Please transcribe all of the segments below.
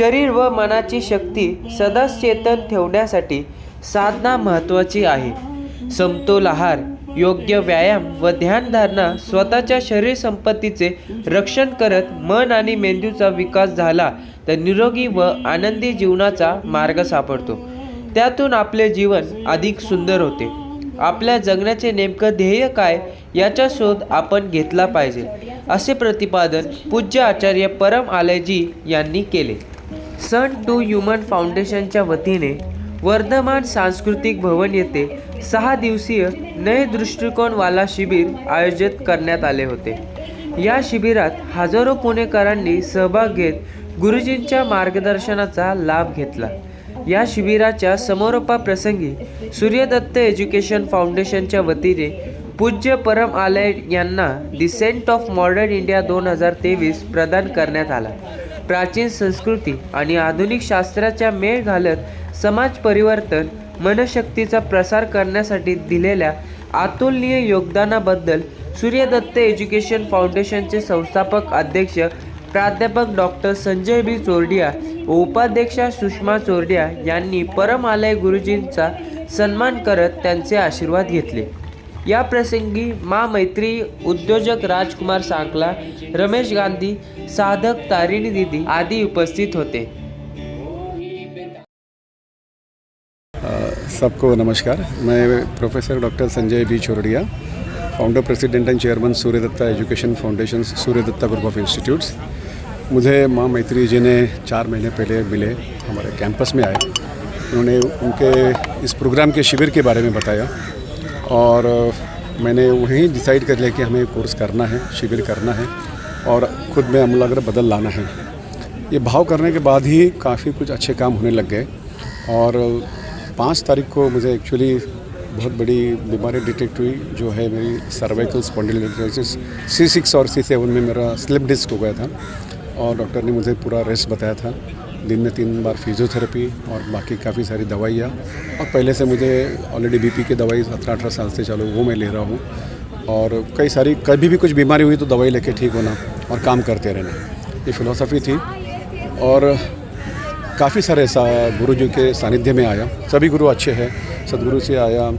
शरीर व मनाची शक्ती सदाच चेतन ठेवण्यासाठी साधना महत्त्वाची आहे. समतोल आहार, योग्य व्यायाम व ध्यानधारणा स्वतःच्या शरीर संपत्तीचे रक्षण करत मन आणि मेंदूचा विकास झाला तर निरोगी व आनंदी जीवनाचा मार्ग सापडतो. त्यातून आपले जीवन अधिक सुंदर होते. आपल्या जगण्याचे नेमकं ध्येय काय याचा शोध आपण घेतला पाहिजे, असे प्रतिपादन पूज्य आचार्य परम आलयजी यांनी केले. सन टू ह्युमन फाउंडेशनच्या वतीने वर्धमान सांस्कृतिक भवन येथे 6 दिवसीय नए दृष्टिकोनवाला शिबिर आयोजित करण्यात आले होते. या शिबिरात हजारो पुणेकरांनी सहभाग घेत गुरुजींच्या मार्गदर्शनाचा लाभ घेतला. या शिबिराच्या समारोपाप्रसंगी सूर्यदत्त एज्युकेशन फाउंडेशनच्या वतीने पूज्य परम आलय यांना दी सेंट ऑफ मॉडर्न इंडिया 2023 प्रदान करण्यात आला. प्राचीन संस्कृती आणि आधुनिक शास्त्राच्या मेळ घालत समाज परिवर्तन मनशक्तीचा प्रसार करण्यासाठी दिलेल्या अतुलनीय योगदानाबद्दल सूर्यदत्त एज्युकेशन फाउंडेशनचे संस्थापक अध्यक्ष प्राध्यापक डॉक्टर संजय बी चोरडिया व उपाध्यक्षा सुषमा चोरडिया यांनी परम आलय गुरुजींचा सन्मान करत त्यांचे आशीर्वाद घेतले. या प्रसंगी माँ मैत्री उद्योजक राजकुमार सांकला, रमेश गांधी, साधक तारिणी दीदी आदि उपस्थित होते. सबको नमस्कार. मैं professor doctor Sanjay B Chordia, founder president and chairman Suryadatta education foundation, Suryadatta group of institutes. मुझे माँ मैत्री जी ने 4 महीने पहले मिले, हमारे कैंपस में आए. उन्होंने उनके इस प्रोग्राम के शिविर के बारे में बताया और मैंने वहीं डिसाइड कर लिया कि हमें कोर्स करना है, शिविर करना है और ख़ुद में अमूलाग्र बदल लाना है. ये भाव करने के बाद ही काफ़ी कुछ अच्छे काम होने लग गए. और 5 तारीख को मुझे एक्चुअली बहुत बड़ी बीमारी डिटेक्ट हुई, जो है मेरी सर्वाइकल स्पॉन्डिलोलिसिस C6 और C7 में मेरा स्लिप डिस्क हो गया था. और डॉक्टर ने मुझे पूरा रेस्ट बताया था. दिन में 3 बार फिजियोथेरेपी और बाकी काफ़ी सारी दवाइयाँ. और पहले से मुझे ऑलरेडी BP की दवाई 17-18 साल से चालू, वो मैं ले रहा हूँ. और कई सारी कभी भी कुछ बीमारी हुई तो दवाई लेके ठीक होना और काम करते रहना, ये फ़िलॉसफी थी. और काफ़ी सारे गुरु जी के सानिध्य में आया. सभी गुरु अच्छे हैं. सदगुरु से आया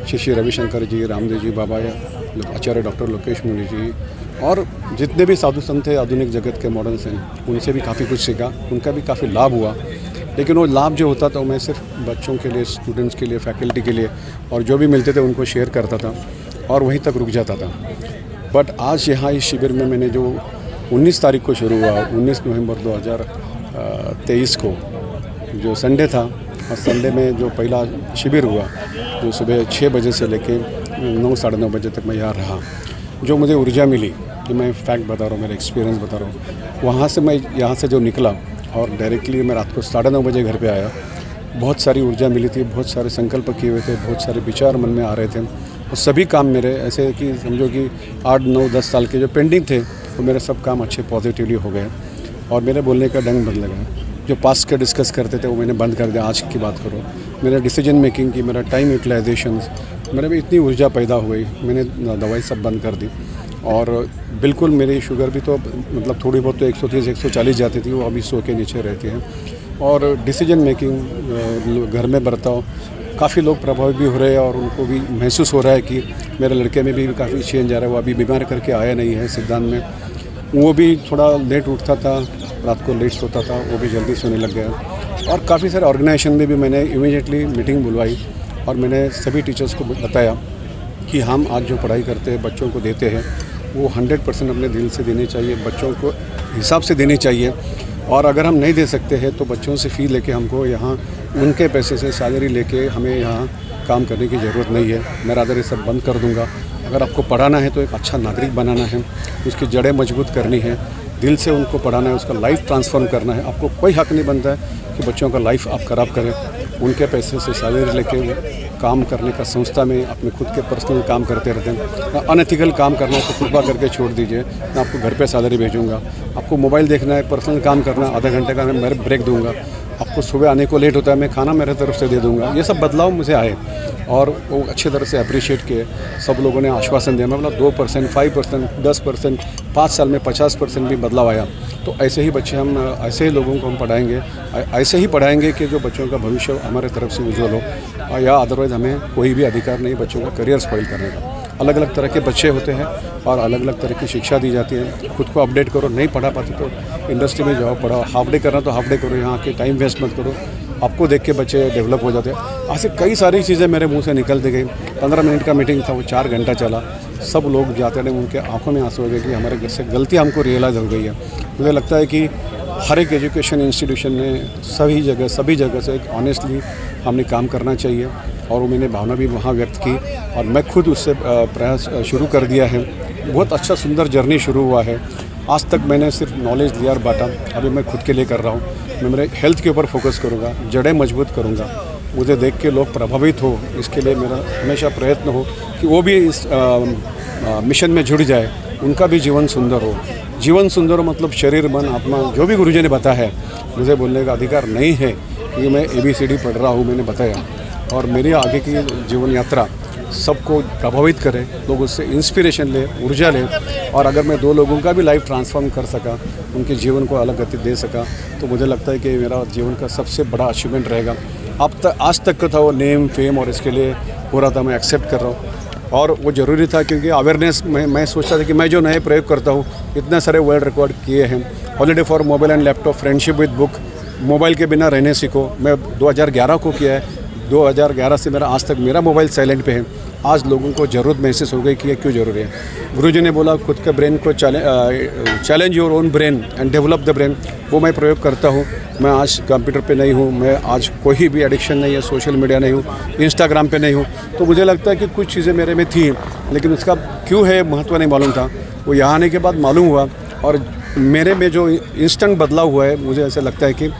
श्री रविशंकर जी, रामदेव जी बाबा, आचार्य डॉक्टर लोकेश मुनि जी, और जितने भी साधु संत थे आधुनिक जगत के मॉडर्न हैं, उनसे भी काफ़ी कुछ सीखा. उनका भी काफ़ी लाभ हुआ. लेकिन वो लाभ जो होता था मैं सिर्फ बच्चों के लिए, स्टूडेंट्स के लिए, फैकल्टी के लिए, और जो भी मिलते थे उनको शेयर करता था और वहीं तक रुक जाता था. बट आज यहाँ इस शिविर में मैंने जो 19 तारीख को शुरू हुआ, 19 नवंबर 2023 को जो संडे था, और संडे में जो पहला शिविर हुआ, जो सुबह 6 बजे से लेके 9 साढ़े 9 बजे तक मैं यहाँ रहा, जो मुझे ऊर्जा मिली, कि मैं फैक्ट बता रहा हूँ, मेरा एक्सपीरियंस बता रहा हूँ. वहाँ से मैं यहाँ से जो निकला और डायरेक्टली मैं रात को 9:30 बजे घर पे आया. बहुत सारी ऊर्जा मिली थी, बहुत सारे संकल्प किए हुए थे, बहुत सारे विचार मन में आ रहे थे. और सभी काम मेरे ऐसे कि समझो कि 8, 9, 10 साल के जो पेंडिंग थे, वो मेरे सब काम अच्छे पॉजिटिवली हो गए. और मेरे बोलने का ढंग बदल गया. जो पास्ट के डिस्कस करते थे वो मैंने बंद कर दिया. आज की बात करो, मेरा डिसीजन मेकिंग की, मेरा टाइम यूटिलाइजेशन, मेरे में इतनी ऊर्जा पैदा हो गई. मैंने दवाई सब बंद कर दी. और बिल्कुल मेरी शुगर भी तो मतलब थोड़ी बहुत तो 130-140 जाती थी, वो अभी 100 के नीचे रहती हैं. और डिसीजन मेकिंग, घर में बर्ताव, काफ़ी लोग प्रभावित भी हो रहे हैं. और उनको भी महसूस हो रहा है कि मेरे लड़के में भी काफ़ी चेंज आ रहा है. वो अभी बीमार करके आया नहीं है सिद्धांत में. वो भी थोड़ा लेट उठता था, रात को लेट सोता था, वो भी जल्दी सोने लग गया. और काफ़ी सारे ऑर्गेनाइजेशन में भी मैंने इमीडिएटली मीटिंग बुलवाई और मैंने सभी टीचर्स को बताया कि हम आज जो पढ़ाई करते हैं, बच्चों को देते हैं, वो 100% अपने दिल से देनी चाहिए, बच्चों को हिसाब से देनी चाहिए. और अगर हम नहीं दे सकते हैं तो बच्चों से फ़ी लेके हमको यहाँ उनके पैसे से सैलरी लेके हमें यहाँ काम करने की ज़रूरत नहीं है. मैं रादर ये सब बंद कर दूँगा. अगर आपको पढ़ाना है तो एक अच्छा नागरिक बनाना है, उसकी जड़ें मजबूत करनी है, दिल से उनको पढ़ाना है, उसका लाइफ ट्रांसफॉर्म करना है. आपको कोई हक़ नहीं बनता है कि बच्चों का लाइफ आप ख़राब करें. उनके पैसे से सैलरी लेके काम करने का संस्था में अपने खुद के पर्सनल काम करते रहते हैं. अनएथिकल काम करना है तो कृपा करके छोड़ दीजिए. मैं आपको घर पे सैलरी भेजूँगा. आपको मोबाइल देखना है, पर्सनल काम करना, आधा घंटे का मैं ब्रेक दूँगा. आपको सुबह आने को लेट होता है, मैं खाना मेरे तरफ से दे दूंगा। ये सब बदलाव मुझे आए और वो अच्छी तरह से अप्रिशिएट किए। सब लोगों ने आश्वासन दिया। मैं बोला 2%, 5%, 10%, 5 साल में 50% भी बदलाव आया। तो ऐसे ही बच्चे हम, ऐसे ही लोगों को हम पढ़ाएंगे, ऐसे ही पढ़ाएंगे कि जो बच्चों का भविष्य हमारे तरफ से उज्ज्वल हो, या अदरवाइज़ हमें कोई भी अधिकार नहीं बच्चों का करियर स्पॉइल करने का। अलग अलग तरह के बच्चे होते हैं और अलग अलग तरह की शिक्षा दी जाती है। खुद को अपडेट करो, नहीं पढ़ा पाते तो इंडस्ट्री में जाओ, पढ़ाओ। हाफ डे करना तो हाफ डे करो, यहाँ के टाइम वेस्ट मत करो। आपको देख के बच्चे डेवलप हो जाते हैं। ऐसे कई सारी चीज़ें मेरे मुंह से निकलती गई। 15 मिनट का मीटिंग था, वो 4 घंटा चला। सब लोग जाते रहे, उनके आंखों में आंसू हो गए कि हमारे घर से गलती हमको रियलाइज़ हो गई है। मुझे लगता है कि हर एक एजुकेशन इंस्टीट्यूशन में सभी जगह से एक ऑनेस्टली हमने काम करना चाहिए और वो मैंने भावना भी वहाँ व्यक्त की और मैं खुद उससे प्रयास शुरू कर दिया है। बहुत अच्छा सुंदर जर्नी शुरू हुआ है। आज तक मैंने सिर्फ नॉलेज दिया और बांटा, अभी मैं खुद के लिए कर रहा हूँ। मैं मेरे हेल्थ के ऊपर फोकस करूँगा, जड़ें मजबूत करूँगा। मुझे देख के लोग प्रभावित हो, इसके लिए मेरा हमेशा प्रयत्न हो कि वो भी इस मिशन में जुड़ जाए, उनका भी जीवन सुंदर हो। जीवन सुंदर हो मतलब शरीर, मन, आत्मा, जो भी गुरुजी ने बताया है। मुझे बोलने का अधिकार नहीं है कि मैं ABCD पढ़ रहा हूँ, मैंने बताया। और मेरी आगे की जीवन यात्रा सबको प्रभावित करे, लोग उससे इंस्पिरेशन ले, ऊर्जा ले। और अगर मैं 2 लोगों का भी लाइफ ट्रांसफॉर्म कर सका, उनके जीवन को अलग गति दे सका, तो मुझे लगता है कि मेरा जीवन का सबसे बड़ा अचीवमेंट रहेगा। आज तक का था वो नेम, फेम और इसके लिए हो रहा था, मैं एक्सेप्ट कर रहा हूँ और वो ज़रूरी था क्योंकि अवेयरनेस में मैं सोचता था कि मैं जो नए प्रयोग करता हूँ, इतने सारे वर्ल्ड रिकॉर्ड किए हैं। Holiday for mobile and laptop, friendship with book, mobile के बिना रहने सीखो, मैं 2011 को किया है। 2011 से मेरा आज तक मेरा मोबाइल साइलेंट पे है। आज लोगों को ज़रूरत महसूस हो गई कि ये क्यों ज़रूरी है। गुरुजी ने बोला खुद के ब्रेन को challenge your own brain and develop the brain, वो मैं प्रयोग करता हूँ। मैं आज कंप्यूटर पे नहीं हूँ, मैं आज कोई भी एडिक्शन नहीं है, सोशल मीडिया नहीं हूँ, इंस्टाग्राम पे नहीं हूँ। तो मुझे लगता है कि कुछ चीज़ें मेरे में थी लेकिन उसका क्यों है महत्व नहीं मालूम था। वो यहाँ आने के बाद मालूम हुआ और मेरे में जो इंस्टेंट बदलाव हुआ है, मुझे ऐसा लगता है कि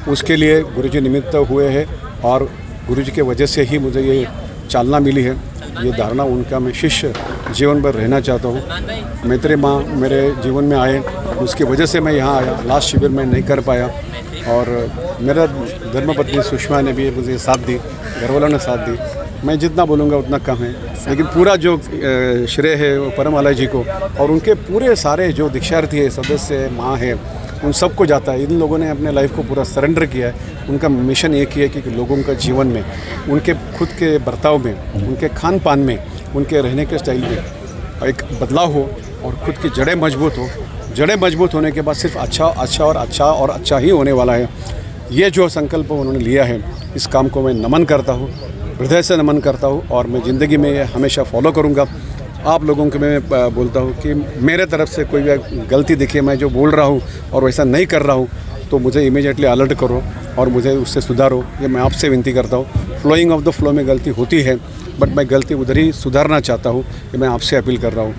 उसके लिए गुरुजी निमित्त हुए हैं और गुरुजी के वजह से ही मुझे ये चालना मिली है। ये धारणा उनका मैं शिष्य जीवन भर रहना चाहता हूँ। मैत्री माँ मेरे जीवन में आए, उसकी वजह से मैं यहाँ आया। लास्ट शिविर में नहीं कर पाया और मेरा धर्मपत्नी सुषमा ने भी मुझे साथ दी, घरवालों ने साथ दी। मैं जितना बोलूँगा उतना कम है, लेकिन पूरा जो श्रेय है वो परमालय जी को और उनके पूरे सारे जो दीक्षार्थी है, सदस्य, माँ है, उन सबको जाता है। इन लोगों ने अपने लाइफ को पूरा सरेंडर किया है। उनका मिशन एक ही है कि लोगों का जीवन में, उनके खुद के बर्ताव में, उनके खान पान में, उनके रहने के स्टाइल में एक बदलाव हो और खुद की जड़ें मजबूत हो। जड़ें मजबूत होने के बाद सिर्फ अच्छा ही होने वाला है। ये जो संकल्प उन्होंने लिया है, इस काम को मैं नमन करता हूँ, हृदय से नमन करता हूँ और मैं ज़िंदगी में ये हमेशा फॉलो करूँगा। आप लोगों को मैं बोलता हूँ कि मेरे तरफ से कोई भी गलती दिखे, मैं जो बोल रहा हूँ और वैसा नहीं कर रहा हूँ, तो मुझे इमीडिएटली अलर्ट करो और मुझे उससे सुधारो। ये मैं आपसे विनती करता हूँ। फ्लोइंग ऑफ द फ्लो में गलती होती है, बट मैं गलती उधर ही सुधारना चाहता हूँ। ये मैं आपसे अपील कर रहा हूँ।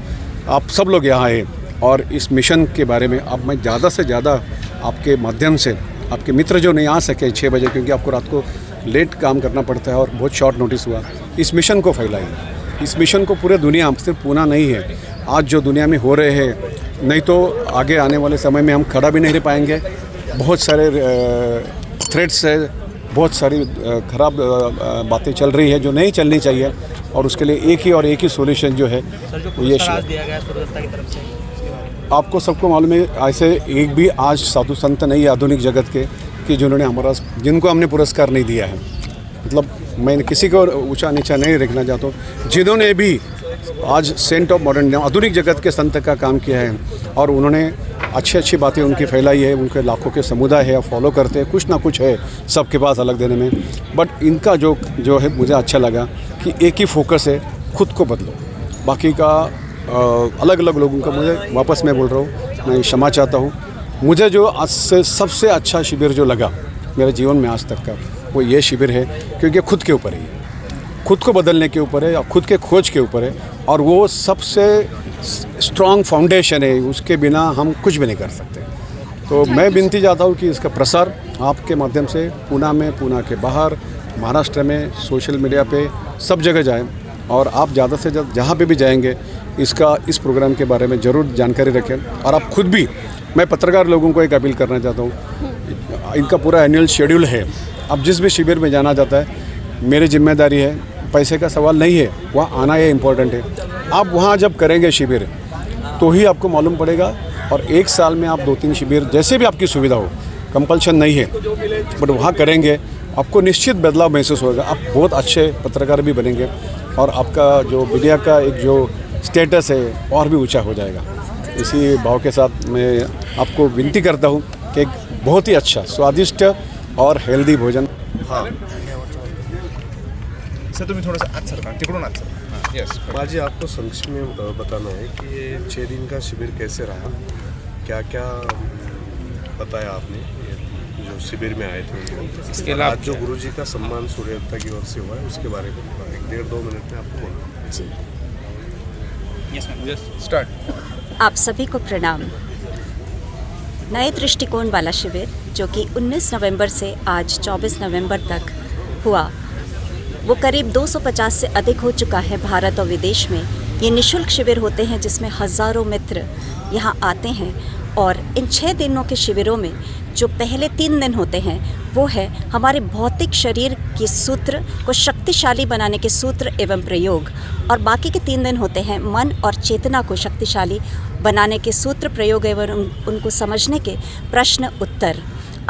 आप सब लोग यहाँ आए और इस मिशन के बारे में अब मैं ज़्यादा से ज़्यादा आपके माध्यम से, आपके मित्र जो नहीं आ सके 6 बजे क्योंकि आपको रात को लेट काम करना पड़ता है और बहुत शॉर्ट नोटिस हुआ, इस मिशन को फैलाइए। इस मिशन को पूरे दुनिया, सिर्फ पूना नहीं है, आज जो दुनिया में हो रहे हैं, नहीं तो आगे आने वाले समय में हम खड़ा भी नहीं रह पाएंगे। बहुत सारे थ्रेट्स है, बहुत सारी ख़राब बातें चल रही है जो नहीं चलनी चाहिए और उसके लिए एक ही सॉल्यूशन जो है वो ये दिया गया सूर्यदत्ता की तरफ से। आपको सबको मालूम है, ऐसे एक भी आज साधु संत नहीं है आधुनिक जगत के कि जिनको हमने पुरस्कार नहीं दिया है। मतलब मैं किसी को ऊंचा नीचा नहीं रखना चाहता हूँ। जिन्होंने भी आज सेंट ऑफ मॉडर्न आधुनिक जगत के संत का काम किया है और उन्होंने अच्छी बातें उनकी फैलाई है, उनके लाखों के समुदाय है, फॉलो करते हैं, कुछ ना कुछ है सबके पास अलग देने में। बट इनका जो है मुझे अच्छा लगा कि एक ही फोकस है, खुद को बदलो। बाकी का अलग अलग लोगों का मुझे वापस मैं बोल रहा हूँ, मैं क्षमा चाहता हूँ। मुझे जो आज से सबसे अच्छा शिविर जो लगा मेरे जीवन में आज तक का, वो ये शिविर है क्योंकि खुद के ऊपर ही है, खुद को बदलने के ऊपर है, खुद के खोज के ऊपर है और वो सबसे स्ट्रॉन्ग फाउंडेशन है। उसके बिना हम कुछ भी नहीं कर सकते। तो मैं विनती चाहता हूँ कि इसका प्रसार आपके माध्यम से पुणे में, पुणे के बाहर, महाराष्ट्र में, सोशल मीडिया पे सब जगह जाए और आप ज़्यादा से ज़्यादा जहाँ पे भी जाएंगे इस प्रोग्राम के बारे में ज़रूर जानकारी रखें। और आप खुद भी, मैं पत्रकार लोगों को एक अपील करना चाहता हूँ, इनका पूरा एनुअल शेड्यूल है। अब जिस भी शिविर में जाना जाता है, मेरी जिम्मेदारी है, पैसे का सवाल नहीं है, वहाँ आना ये इम्पोर्टेंट है। आप वहाँ जब करेंगे शिविर तो ही आपको मालूम पड़ेगा, और एक साल में आप 2-3 शिविर जैसे भी आपकी सुविधा हो, कंपल्शन नहीं है, बट वहाँ करेंगे आपको निश्चित बदलाव महसूस होगा। आप बहुत अच्छे पत्रकार भी बनेंगे और आपका जो मीडिया का एक जो स्टेटस है और भी ऊंचा हो जाएगा। इसी भाव के साथ मैं आपको विनती करता हूँ कि एक बहुत ही अच्छा, स्वादिष्ट और हेल्दी भोजन। हां सर, तुम्ही थोडंसं आत सरका, तिकडून आत सरका। यस, बाजी, आपको संक्षिप्त में बताना है कि ये 6 दिन का शिविर कैसे रहा, क्या क्या बताया आपने ये जो शिविर में आए थे। इसके अलावा आज जो गुरुजी का सम्मान सूर्य दत्ता की ओर से हुआ है उसके बारे में 1-1.5-2 मिनट में आपको बोलना। जी, यस मैम, यस स्टार्ट। आप सभी को प्रणाम। नए दृष्टिकोण वाला शिविर जो कि 19 नवंबर से आज 24 नवंबर तक हुआ, वो करीब 250 से अधिक हो चुका है भारत और विदेश में। ये निशुल्क शिविर होते हैं जिसमें हज़ारों मित्र यहाँ आते हैं, और इन 6 दिनों के शिविरों में जो पहले 3 दिन होते हैं वो है हमारे भौतिक शरीर के सूत्र को शक्तिशाली बनाने के सूत्र एवं प्रयोग, और बाकी के 3 दिन होते हैं मन और चेतना को शक्तिशाली बनाने के सूत्र प्रयोग एवं उनको समझने के प्रश्न उत्तर।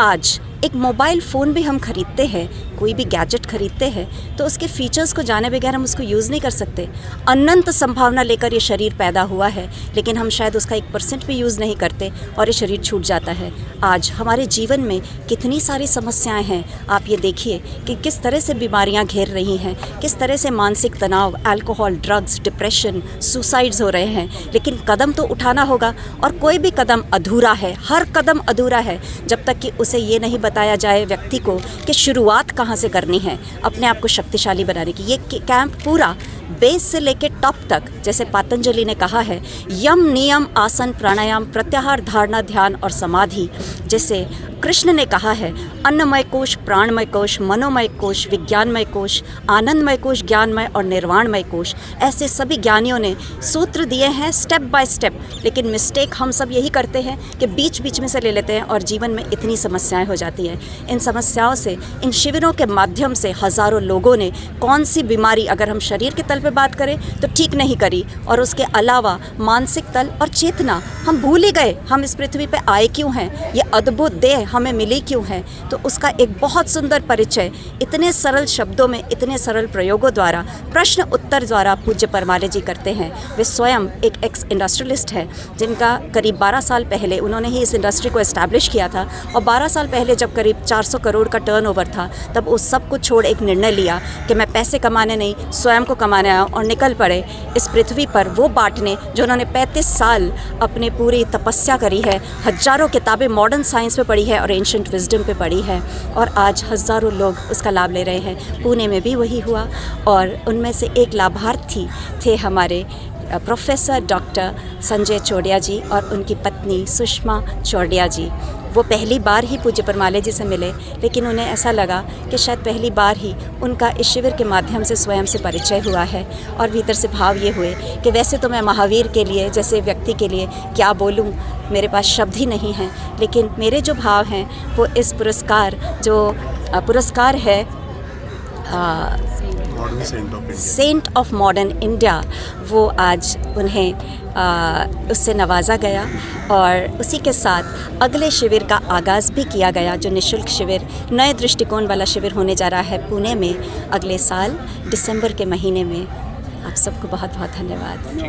आज एक मोबाइल फ़ोन भी हम खरीदते हैं, कोई भी गैजेट खरीदते हैं, तो उसके फीचर्स को जाने बगैर हम उसको यूज़ नहीं कर सकते। अनंत संभावना लेकर ये शरीर पैदा हुआ है, लेकिन हम शायद उसका 1% भी यूज़ नहीं करते और ये शरीर छूट जाता है। आज हमारे जीवन में कितनी सारी समस्याएं हैं, आप ये देखिए कि किस तरह से बीमारियां घेर रही हैं, किस तरह से मानसिक तनाव, अल्कोहल, ड्रग्स, डिप्रेशन, सुसाइड्स हो रहे हैं। लेकिन कदम तो उठाना होगा, और कोई भी कदम अधूरा है, हर कदम अधूरा है जब तक कि उसे ये नहीं बताया जाए व्यक्ति को कि शुरुआत कहाँ से करनी है अपने आप को शक्तिशाली बनाने की। ये कैंप पूरा बेस से लेके टॉप तक, जैसे पतंजलि ने कहा है, यम नियम आसन प्राणायाम प्रत्याहार धारणा ध्यान और समाधि, जैसे कृष्ण ने कहा है, अन्नमय कोश, प्राणमय कोश, मनोमय कोश, विज्ञानमय कोश, आनंदमय कोश, ज्ञानमय और निर्वाणमय कोश। ऐसे सभी ज्ञानियों ने सूत्र दिए हैं स्टेप बाय स्टेप, लेकिन मिस्टेक हम सब यही करते हैं कि बीच बीच में से ले लेते हैं और जीवन में इतनी समस्याएं हो जाती हैं। इन समस्याओं से, इन शिविरों के माध्यम से हज़ारों लोगों ने कौन सी बीमारी, अगर हम शरीर के तल पे बात करें तो ठीक नहीं करी, और उसके अलावा मानसिक तल और चेतना हम भूल ही गए। हम इस पृथ्वी पे आए क्यों हैं, ये अद्भुत देह हमें मिली क्यों है, तो उसका एक बहुत सुंदर परिचय इतने सरल शब्दों में, इतने सरल प्रयोगों द्वारा, प्रश्न उत्तर द्वारा पूज्य परमाले जी करते हैं। वे स्वयं एक एक्स इंडस्ट्रियलिस्ट है, जिनका करीब 12 साल पहले उन्होंने ही इस इंडस्ट्री को एस्टैब्लिश किया था, और 12 साल पहले जब करीब 400 करोड़ का टर्नओवर था, तब उस सब को छोड़ एक निर्णय लिया कि मैं पैसे कमाने नहीं, स्वयं को कमाने आया, और निकल पड़े इस पृथ्वी पर वो बांटने जो उन्होंने 35 साल अपने पूरी तपस्या करी है। हजारों किताबें मॉडर्न साइंस पे पढ़ी है और एंशंट विजडम पे पढ़ी है, और आज हज़ारों लोग उसका लाभ ले रहे हैं। पुणे में भी वही हुआ, और उनमें से एक लाभार्थी थे हमारे प्रोफेसर डॉक्टर संजय चौड़िया जी और उनकी पत्नी सुषमा चौड़िया जी। वो पहली बार ही पूज्य परमाले जी से मिले, लेकिन उन्हें ऐसा लगा कि शायद पहली बार ही उनका इस शिविर के माध्यम से स्वयं से परिचय हुआ है, और भीतर से भाव ये हुए कि वैसे तो मैं महावीर के लिए जैसे व्यक्ति के लिए क्या बोलूं, मेरे पास शब्द ही नहीं हैं, लेकिन मेरे जो भाव हैं वो इस पुरस्कार है सेंट ऑफ मॉडर्न इंडिया, वो आज उन्हें उससे नवाजा गया, और उसी के साथ अगले शिविर का आगाज़ भी किया गया, जो निशुल्क शिविर, नए दृष्टिकोण वाला शिविर होने जा रहा है पुणे में अगले साल दिसंबर के महीने में। आप सबको बहुत बहुत धन्यवाद।